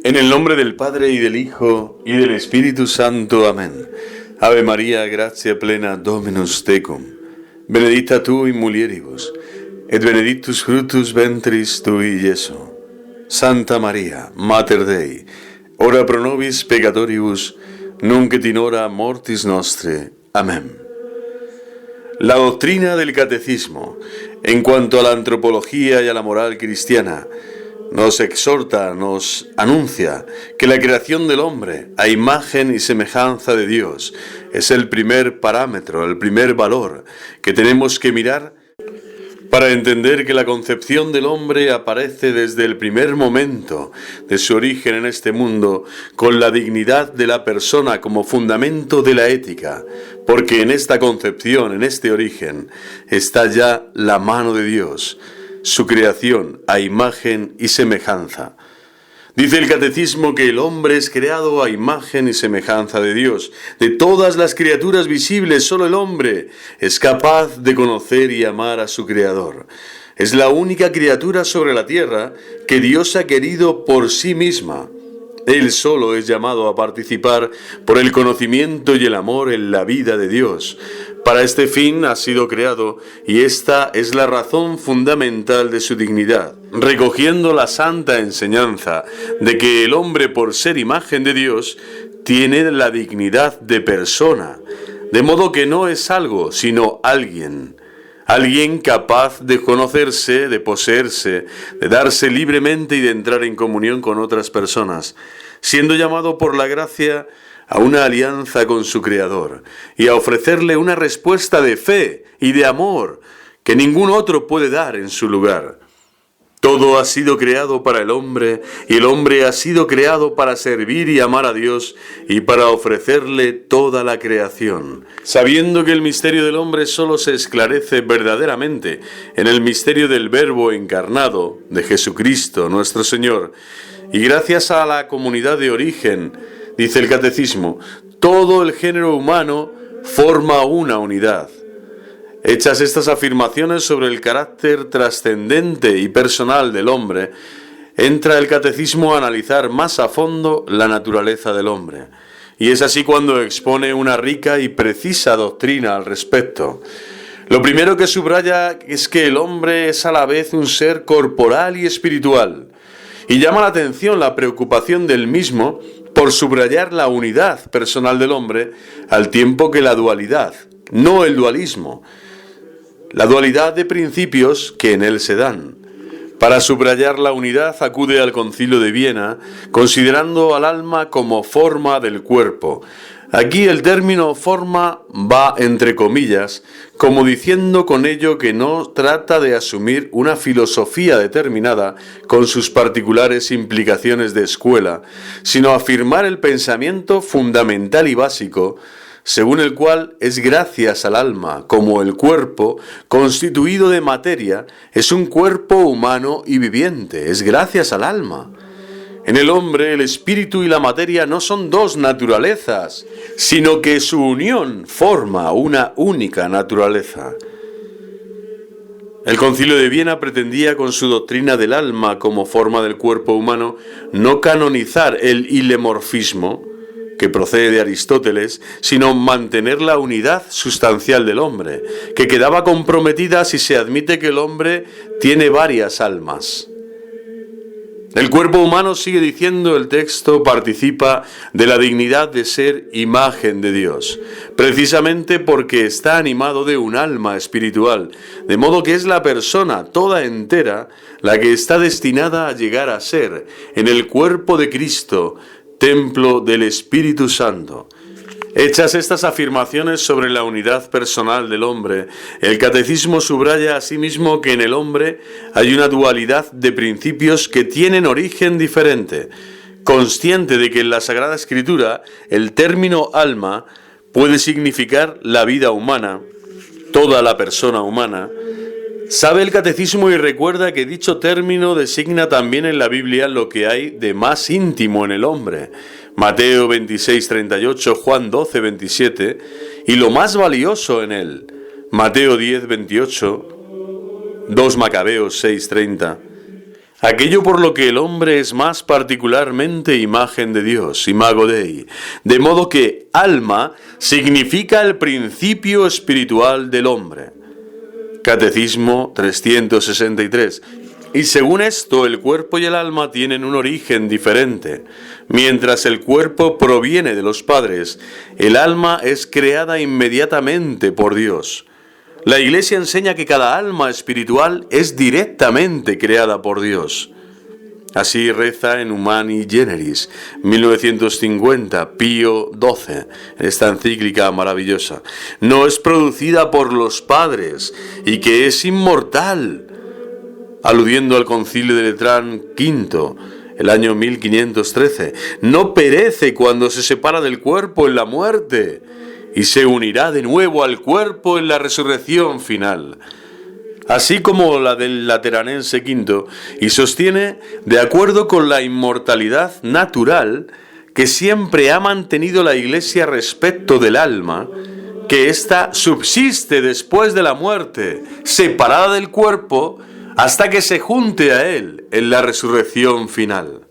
En el nombre del Padre, y del Hijo, y del Espíritu Santo. Amén. Ave María, gratia plena, Dominus tecum. Benedicta tu in mulieribus, et benedictus fructus ventris tui, Iesu. Santa María, Mater Dei, ora pro nobis peccatoribus, nunc et in hora mortis nostre. Amén. La doctrina del catecismo, en cuanto a la antropología y a la moral cristiana, nos exhorta, nos anuncia que la creación del hombre a imagen y semejanza de Dios es el primer parámetro, el primer valor que tenemos que mirar para entender que la concepción del hombre aparece desde el primer momento de su origen en este mundo con la dignidad de la persona como fundamento de la ética, porque en esta concepción, en este origen, está ya la mano de Dios, su creación a imagen y semejanza. Dice el catecismo que el hombre es creado a imagen y semejanza de Dios. De todas las criaturas visibles, solo el hombre es capaz de conocer y amar a su Creador. Es la única criatura sobre la tierra que Dios ha querido por sí misma. Él solo es llamado a participar por el conocimiento y el amor en la vida de Dios. Para este fin ha sido creado, y esta es la razón fundamental de su dignidad, recogiendo la santa enseñanza de que el hombre, por ser imagen de Dios, tiene la dignidad de persona, de modo que no es algo, sino alguien. Alguien capaz de conocerse, de poseerse, de darse libremente y de entrar en comunión con otras personas, siendo llamado por la gracia a una alianza con su Creador y a ofrecerle una respuesta de fe y de amor que ningún otro puede dar en su lugar. Todo ha sido creado para el hombre, y el hombre ha sido creado para servir y amar a Dios y para ofrecerle toda la creación. Sabiendo que el misterio del hombre solo se esclarece verdaderamente en el misterio del Verbo encarnado, de Jesucristo nuestro Señor, y gracias a la comunidad de origen, dice el catecismo, todo el género humano forma una unidad. Hechas estas afirmaciones sobre el carácter trascendente y personal del hombre, entra el catecismo a analizar más a fondo la naturaleza del hombre. Y es así cuando expone una rica y precisa doctrina al respecto. Lo primero que subraya es que el hombre es a la vez un ser corporal y espiritual. Y llama la atención la preocupación del mismo por subrayar la unidad personal del hombre, al tiempo que la dualidad, no el dualismo, la dualidad de principios que en él se dan. Para subrayar la unidad acude al Concilio de Viena, considerando al alma como forma del cuerpo. Aquí el término forma va entre comillas, como diciendo con ello que no trata de asumir una filosofía determinada con sus particulares implicaciones de escuela, sino afirmar el pensamiento fundamental y básico, según el cual es gracias al alma, como el cuerpo, constituido de materia, es un cuerpo humano y viviente, es gracias al alma. En el hombre, el espíritu y la materia no son dos naturalezas, sino que su unión forma una única naturaleza. El Concilio de Viena pretendía, con su doctrina del alma como forma del cuerpo humano, no canonizar el hilemorfismo, que procede de Aristóteles, sino mantener la unidad sustancial del hombre, que quedaba comprometida si se admite que el hombre tiene varias almas. El cuerpo humano, sigue diciendo el texto, participa de la dignidad de ser imagen de Dios, precisamente porque está animado de un alma espiritual, de modo que es la persona toda entera la que está destinada a llegar a ser, en el cuerpo de Cristo, templo del Espíritu Santo. Hechas estas afirmaciones sobre la unidad personal del hombre, el catecismo subraya asimismo que en el hombre hay una dualidad de principios que tienen origen diferente, consciente de que en la Sagrada Escritura el término alma puede significar la vida humana, toda la persona humana. Sabe el catecismo y recuerda que dicho término designa también en la Biblia lo que hay de más íntimo en el hombre, Mateo 26:38, Juan 12:27, y lo más valioso en él, Mateo 10:28, 2 Macabeos 6:30. aquello por lo que el hombre es más particularmente imagen de Dios, imago Dei, de modo que alma significa el principio espiritual del hombre. Catecismo 363. Y según esto, el cuerpo y el alma tienen un origen diferente. Mientras el cuerpo proviene de los padres, el alma es creada inmediatamente por Dios. La Iglesia enseña que cada alma espiritual es directamente creada por Dios. Así reza en Humani Generis, 1950, Pío XII, en esta encíclica maravillosa. No es producida por los padres y que es inmortal, aludiendo al Concilio de Letrán V, el año 1513. No perece cuando se separa del cuerpo en la muerte y se unirá de nuevo al cuerpo en la resurrección final. Así como la del Lateranense V, y sostiene, de acuerdo con la inmortalidad natural que siempre ha mantenido la Iglesia respecto del alma, que ésta subsiste después de la muerte, separada del cuerpo, hasta que se junte a él en la resurrección final.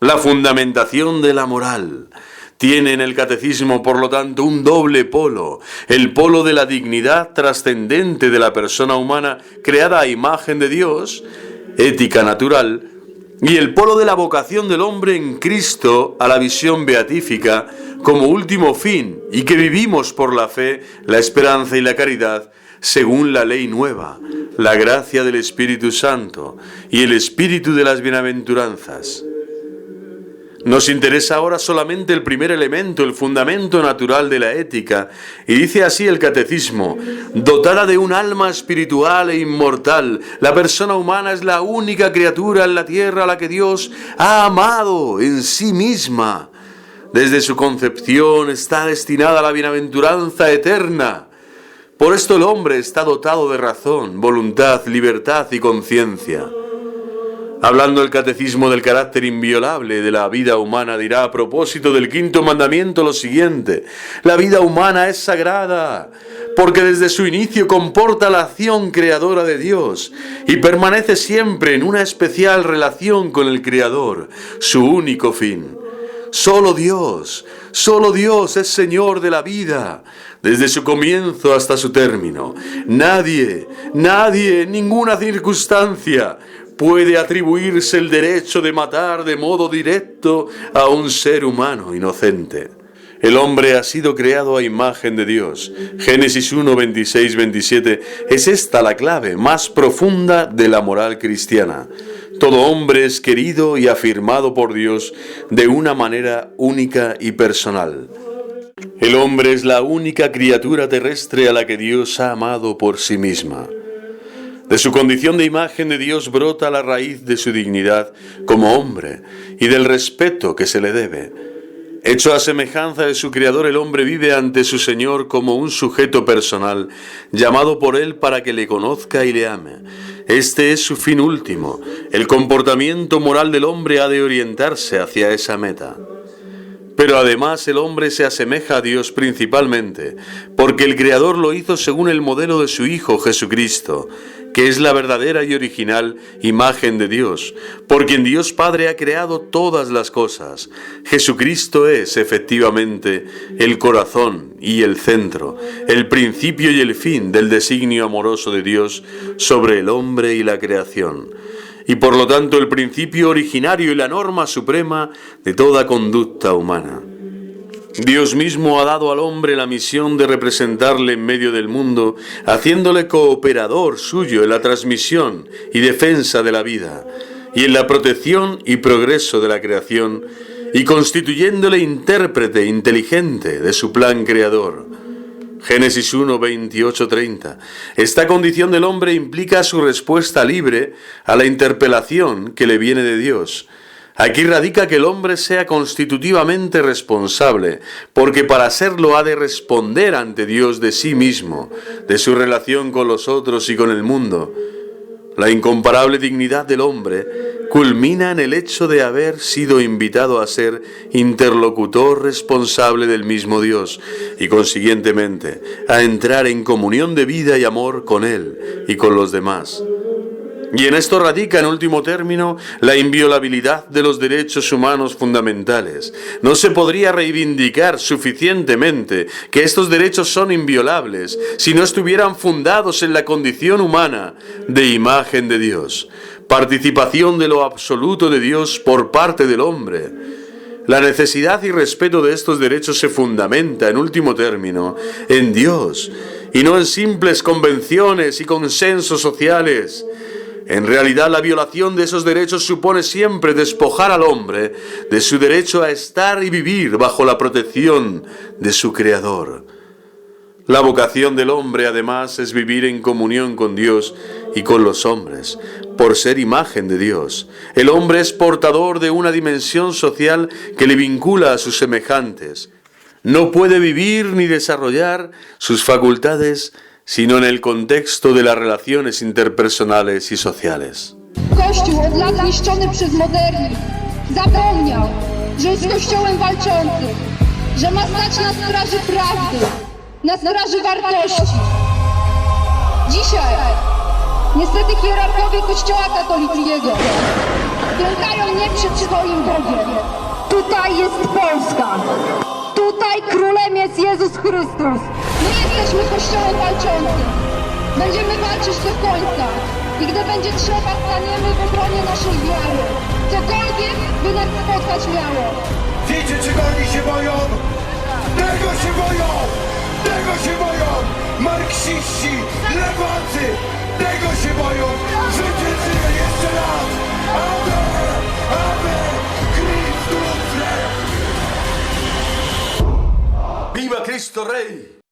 La fundamentación de la moral tiene en el catecismo, por lo tanto, un doble polo: el polo de la dignidad trascendente de la persona humana creada a imagen de Dios, ética natural, y el polo de la vocación del hombre en Cristo a la visión beatífica como último fin, y que vivimos por la fe, la esperanza y la caridad, según la ley nueva, la gracia del Espíritu Santo y el espíritu de las bienaventuranzas. Nos interesa ahora solamente el primer elemento, el fundamento natural de la ética, y dice así el catecismo: dotada de un alma espiritual e inmortal, la persona humana es la única criatura en la tierra a la que Dios ha amado en sí misma. Desde su concepción está destinada a la bienaventuranza eterna. Por esto el hombre está dotado de razón, voluntad, libertad y conciencia. Hablando el catecismo del carácter inviolable de la vida humana, dirá a propósito del quinto mandamiento lo siguiente: la vida humana es sagrada, porque desde su inicio comporta la acción creadora de Dios y permanece siempre en una especial relación con el Creador, su único fin. Solo Dios es Señor de la vida, desde su comienzo hasta su término. Nadie, en ninguna circunstancia, puede atribuirse el derecho de matar de modo directo a un ser humano inocente. El hombre ha sido creado a imagen de Dios. Génesis 1, 26, 27. Es esta la clave más profunda de la moral cristiana. Todo hombre es querido y afirmado por Dios de una manera única y personal. El hombre es la única criatura terrestre a la que Dios ha amado por sí misma. De su condición de imagen de Dios brota la raíz de su dignidad como hombre y del respeto que se le debe. Hecho a semejanza de su Creador, el hombre vive ante su Señor como un sujeto personal, llamado por Él para que le conozca y le ame. Este es su fin último. El comportamiento moral del hombre ha de orientarse hacia esa meta. Pero además el hombre se asemeja a Dios principalmente, porque el Creador lo hizo según el modelo de su Hijo Jesucristo, que es la verdadera y original imagen de Dios, por quien Dios Padre ha creado todas las cosas. Jesucristo es, efectivamente, el corazón y el centro, el principio y el fin del designio amoroso de Dios sobre el hombre y la creación, y por lo tanto el principio originario y la norma suprema de toda conducta humana. Dios mismo ha dado al hombre la misión de representarle en medio del mundo, haciéndole cooperador suyo en la transmisión y defensa de la vida, y en la protección y progreso de la creación, y constituyéndole intérprete inteligente de su plan creador. Génesis 1, 28, 30. Esta condición del hombre implica su respuesta libre a la interpelación que le viene de Dios. Aquí radica que el hombre sea constitutivamente responsable, porque para serlo ha de responder ante Dios de sí mismo, de su relación con los otros y con el mundo. La incomparable dignidad del hombre culmina en el hecho de haber sido invitado a ser interlocutor responsable del mismo Dios y, consiguientemente, a entrar en comunión de vida y amor con Él y con los demás. Y en esto radica, en último término, la inviolabilidad de los derechos humanos fundamentales. No se podría reivindicar suficientemente que estos derechos son inviolables si no estuvieran fundados en la condición humana de imagen de Dios, participación de lo absoluto de Dios por parte del hombre. La necesidad y respeto de estos derechos se fundamenta, en último término, en Dios, y no en simples convenciones y consensos sociales. En realidad, la violación de esos derechos supone siempre despojar al hombre de su derecho a estar y vivir bajo la protección de su Creador. La vocación del hombre, además, es vivir en comunión con Dios y con los hombres, por ser imagen de Dios. El hombre es portador de una dimensión social que le vincula a sus semejantes. No puede vivir ni desarrollar sus facultades sino en el contexto de las relaciones interpersonales y sociales. Kościół od lat niszczony przez modernizm zapomniał, że jest kościołem walczącym, że ma stać na straży prawdy, na straży wartości. Dzisiaj niestety hierarchowie Kościoła katolickiego klękają nie przed swoim Bogiem. Tutaj jest Polska. Tutaj królem jest Jezus Chrystus. My jesteśmy Kościołem walczącym. Będziemy walczyć do końca. I gdy będzie trzeba, staniemy w obronie naszej wiary. Cokolwiek by nas spotkać miało. Wiecie, czego oni się boją? Tego się boją! Tego się boją! Marksiści, lewacy! Tego się boją! Życie żyje jeszcze raz! Amen! Amen! Chrystus Rey! ¡Viva Cristo Rey!